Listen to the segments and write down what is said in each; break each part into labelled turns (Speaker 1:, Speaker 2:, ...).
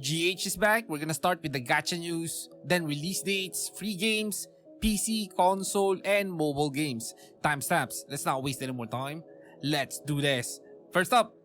Speaker 1: GH is back. We're gonna start with the gacha news, then release dates, free games, PC, console, and mobile games. Timestamps. Let's not waste any more time. Let's do this. First up,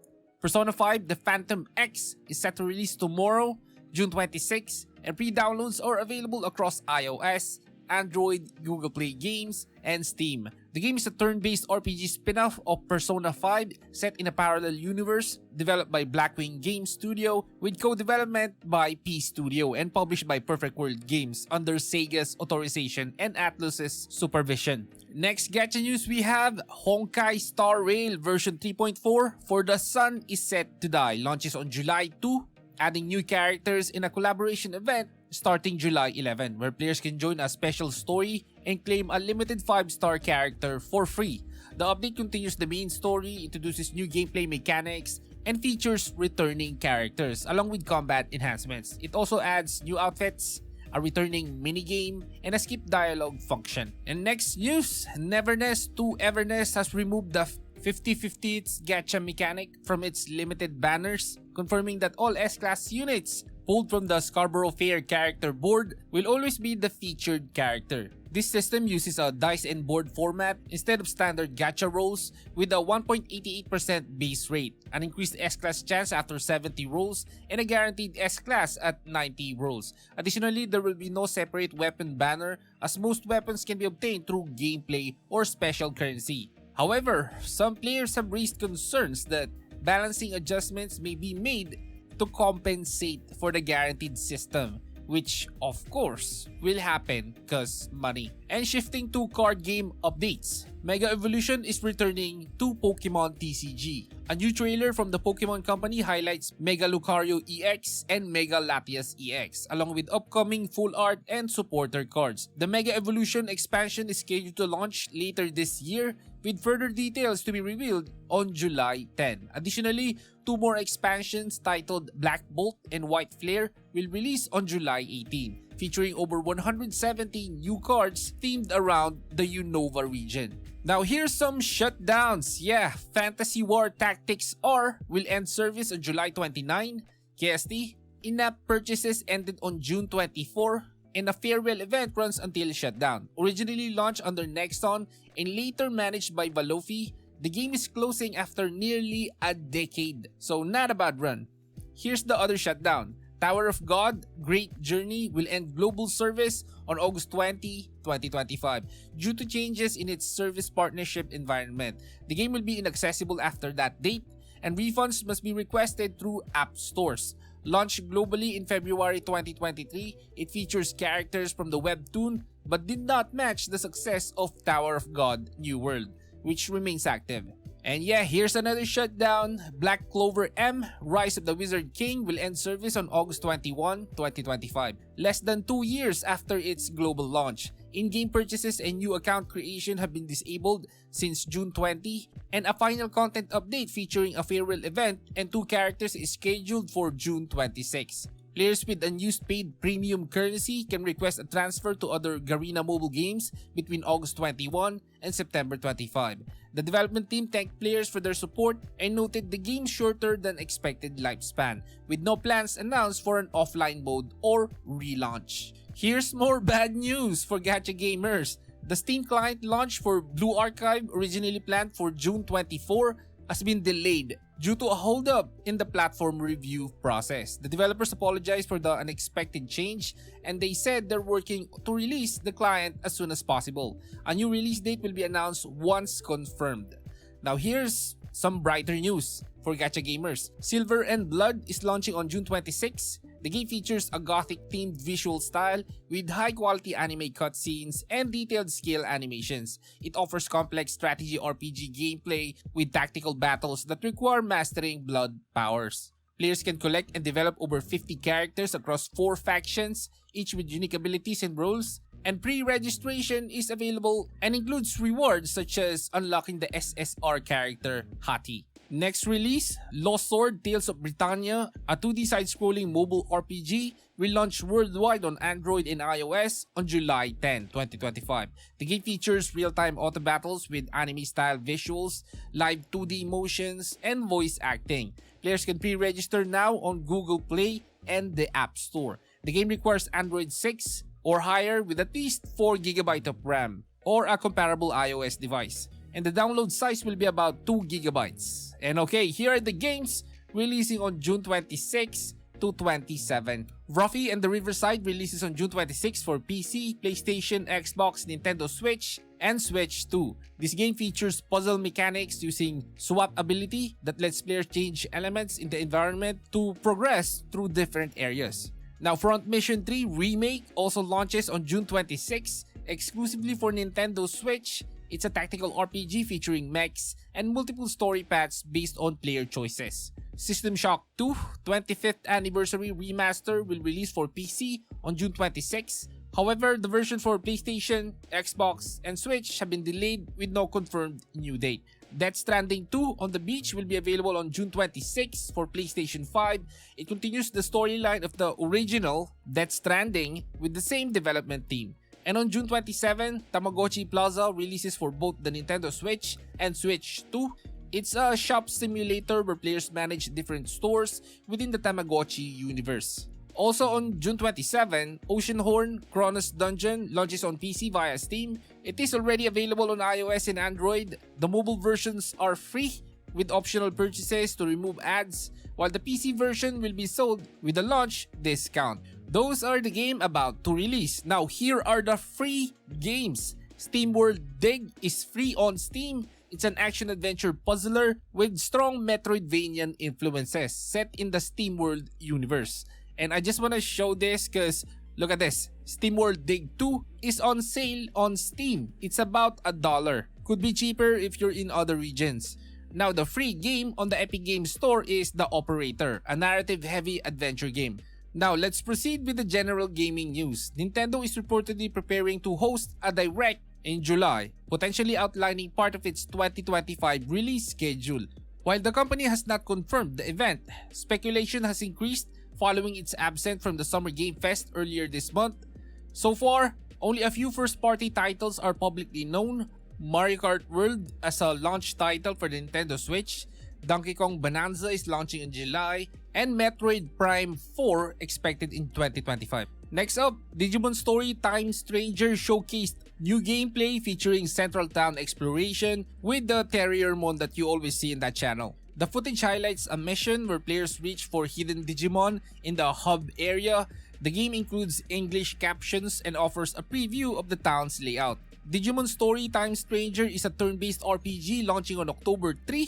Speaker 1: Persona 5 The Phantom X is set to release tomorrow, June 26, and pre-downloads are available across iOS, Android, Google Play Games, and Steam. The game is a turn-based RPG spin-off of Persona 5 set in a parallel universe, developed by Blackwing Games Studio with co-development by P Studio and published by Perfect World Games under Sega's authorization and Atlus's supervision. Next gacha news, we have Honkai Star Rail version 3.4 for The Sun is Set to Die launches on July 2, adding new characters in a collaboration event starting July 11, where players can join a special story and claim a limited 5-star character for free. The update continues the main story, introduces new gameplay mechanics, and features returning characters along with combat enhancements. It also adds new outfits, a returning minigame, and a skip dialogue function. And next news, Neverness 2 Everness has removed the 50/50 gacha mechanic from its limited banners, confirming that all S-Class units pulled from the Scarborough Fair character board will always be the featured character. This system uses a dice and board format instead of standard gacha rolls with a 1.88% base rate, an increased S-Class chance after 70 rolls, and a guaranteed S-Class at 90 rolls. Additionally, there will be no separate weapon banner as most weapons can be obtained through gameplay or special currency. However, some players have raised concerns that balancing adjustments may be made to compensate for the guaranteed system, which of course will happen cause money. And shifting to card game updates, Mega Evolution is returning to Pokemon TCG. A new trailer from the Pokemon Company highlights Mega Lucario EX and Mega Latias EX, along with upcoming full art and supporter cards. The Mega Evolution expansion is scheduled to launch later this year, with further details to be revealed on July 10. Additionally, 2 more expansions titled Black Bolt and White Flare will release on July 18, featuring over 170 new cards themed around the Unova region. Now here's some shutdowns. Yeah, Fantasy War Tactics R will end service on July 29, KST. In-app purchases ended on June 24, and a farewell event runs until shutdown. Originally launched under Nexon and later managed by Valorant, the game is closing after nearly a decade, so not a bad run. Here's the other shutdown. Tower of God Great Journey will end global service on August 20, 2025 due to changes in its service partnership environment. The game will be inaccessible after that date, and refunds must be requested through app stores. Launched globally in February 2023, it features characters from the webtoon but did not match the success of Tower of God New World, which remains active. And yeah, here's another shutdown. Black Clover M Rise of the Wizard King will end service on August 21, 2025, less than 2 years after its global launch. In-game purchases and new account creation have been disabled since June 20, and a final content update featuring a farewell event and 2 characters is scheduled for June 26. Players with unused paid premium currency can request a transfer to other Garena mobile games between August 21 and September 25. The development team thanked players for their support and noted the game's shorter than expected lifespan, with no plans announced for an offline mode or relaunch. Here's more bad news for gacha gamers. The Steam client launch for Blue Archive, originally planned for June 24, has been delayed due to a holdup in the platform review process. The developers apologized for the unexpected change, and they said they're working to release the client as soon as possible. A new release date will be announced once confirmed. Now here's some brighter news for gacha gamers. Silver and Blood is launching on June 26. The game features a gothic-themed visual style with high-quality anime cutscenes and detailed skill animations. It offers complex strategy RPG gameplay with tactical battles that require mastering blood powers. Players can collect and develop over 50 characters across 4 factions, each with unique abilities and roles, and pre-registration is available and includes rewards such as unlocking the SSR character Hati. Next release, Lost Sword Tales of Britania, a 2D side-scrolling mobile RPG, will launch worldwide on Android and iOS on July 10, 2025. The game features real-time auto battles with anime-style visuals, live 2D motions, and voice acting. Players can pre-register now on Google Play, and the App Store. The game requires Android 6 or higher with at least 4GB of RAM or a comparable iOS device. And the download size will be about 2GB. And okay, here are the games releasing on June 26 to 27. Ruffy and the Riverside releases on June 26 for PC, PlayStation, Xbox, Nintendo Switch, and Switch 2. This game features puzzle mechanics using swap ability that lets players change elements in the environment to progress through different areas. Now, Front Mission 3 Remake also launches on June 26 exclusively for Nintendo Switch. It's a tactical RPG featuring mechs and multiple story paths based on player choices. System Shock 2 25th Anniversary Remaster will release for PC on June 26. However, the version for PlayStation, Xbox, and Switch have been delayed with no confirmed new date. Death Stranding 2 on the Beach will be available on June 26 for PlayStation 5. It continues the storyline of the original Death Stranding with the same development team. And on June 27, Tamagotchi Plaza releases for both the Nintendo Switch and Switch 2. It's a shop simulator where players manage different stores within the Tamagotchi universe. Also on June 27, Oceanhorn Chronos Dungeon launches on PC via Steam. It is already available on iOS and Android. The mobile versions are free with optional purchases to remove ads, while the PC version will be sold with a launch discount. Those are the game about to release. Now here are the free games. SteamWorld Dig is free on Steam. It's an action-adventure puzzler with strong Metroidvanian influences set in the SteamWorld universe. And I just want to show this because look at this. SteamWorld Dig 2 is on sale on Steam. It's about $1. Could be cheaper if you're in other regions. Now the free game on the Epic Games Store is The Operator, a narrative-heavy adventure game. Now let's proceed with the general gaming news. Nintendo is reportedly preparing to host a Direct in July, potentially outlining part of its 2025 release schedule. While the company has not confirmed the event, speculation has increased following its absence from the Summer Game Fest earlier this month. So far, only a few first-party titles are publicly known. Mario Kart World as a launch title for the Nintendo Switch, Donkey Kong Bonanza is launching in July, and Metroid Prime 4 expected in 2025. Next up, Digimon Story Time Stranger showcased new gameplay featuring Central Town exploration with the Terriermon that you always see in that channel. The footage highlights a mission where players reach for hidden Digimon in the hub area. The game includes English captions and offers a preview of the town's layout. Digimon Story Time Stranger is a turn-based RPG launching on October 3,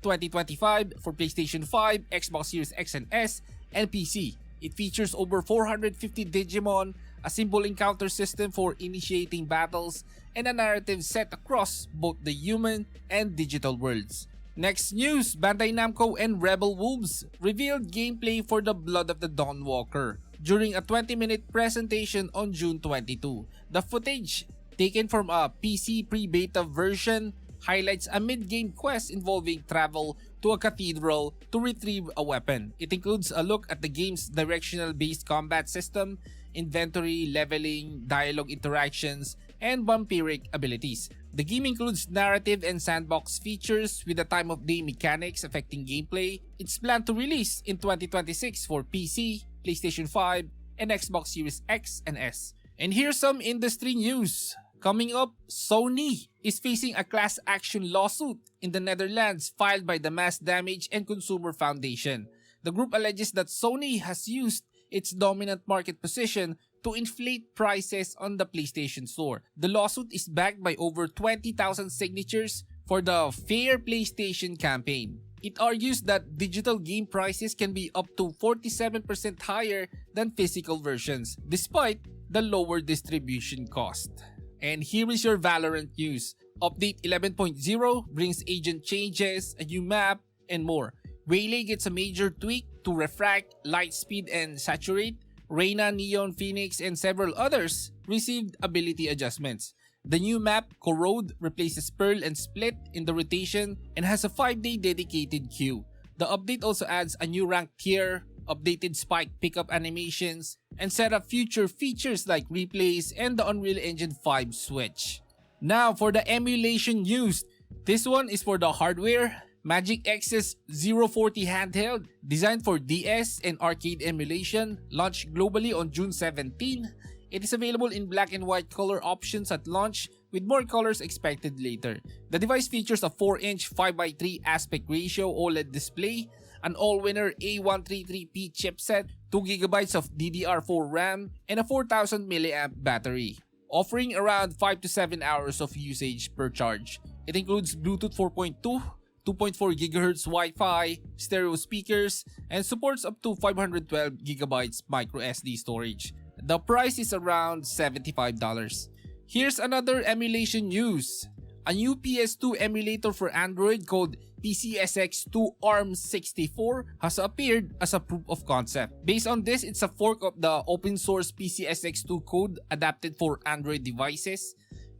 Speaker 1: 2025 for PlayStation 5, Xbox Series X and S, and PC. It features over 450 Digimon, a symbol encounter system for initiating battles, and a narrative set across both the human and digital worlds. Next news, Bandai Namco and Rebel Wolves revealed gameplay for the Blood of the Dawnwalker during a 20-minute presentation on June 22. The footage, taken from a PC pre-beta version, highlights a mid-game quest involving travel to a cathedral to retrieve a weapon. It includes a look at the game's directional-based combat system, inventory, leveling, dialogue interactions, and vampiric abilities. The game includes narrative and sandbox features with the time-of-day mechanics affecting gameplay. It's planned to release in 2026 for PC, PlayStation 5, and Xbox Series X and S. And here's some industry news. Coming up, Sony is facing a class action lawsuit in the Netherlands filed by the Mass Damage and Consumer Foundation. The group alleges that Sony has used its dominant market position to inflate prices on the PlayStation Store. The lawsuit is backed by over 20,000 signatures for the Fair PlayStation campaign. It argues that digital game prices can be up to 47% higher than physical versions, despite the lower distribution cost. And here is your Valorant news. Update 11.0 brings agent changes, a new map, and more. Waylay gets a major tweak to refract, light speed, and saturate. Reyna, Neon, Phoenix, and several others received ability adjustments. The new map, Corrode, replaces Pearl and Split in the rotation and has a 5-day dedicated queue. The update also adds a new rank tier, updated spike pickup animations, and set up future features like replays and the Unreal Engine 5 switch. Now for the emulation news. This one is for the hardware. Magic X's 040 handheld, designed for DS and arcade emulation, launched globally on June 17. It is available in black and white color options at launch, with more colors expected later. The device features a 4-inch 5x3 aspect ratio OLED display, an all-winner A133P chipset, 2GB of DDR4 RAM, and a 4000 mAh battery, offering around 5 to 7 hours of usage per charge. It includes Bluetooth 4.2, 2.4 GHz Wi-Fi, stereo speakers, and supports up to 512GB microSD storage. The price is around $75. Here's another emulation news. A new PS2 emulator for Android called PCSX2 ARM64 has appeared as a proof of concept. Based on this, it's a fork of the open source PCSX2 code adapted for Android devices.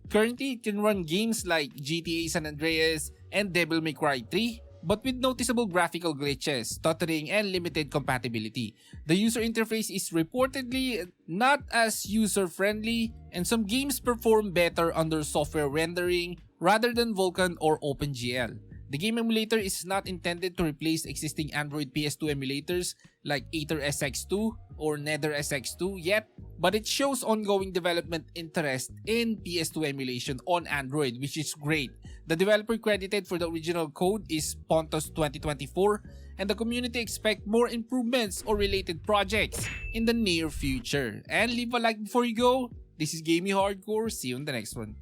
Speaker 1: Currently, it can run games like GTA San Andreas and Devil May Cry 3, but with noticeable graphical glitches, stuttering, and limited compatibility. The user interface is reportedly not as user-friendly, and some games perform better under software rendering rather than Vulkan or OpenGL. The game emulator is not intended to replace existing Android PS2 emulators like Aether SX2 or Nether SX2 yet, but it shows ongoing development interest in PS2 emulation on Android, which is great. The developer credited for the original code is Pontus 2024, and the community expect more improvements or related projects in the near future. And leave a like before you go. This is Gamey Hardcore. See you in the next one.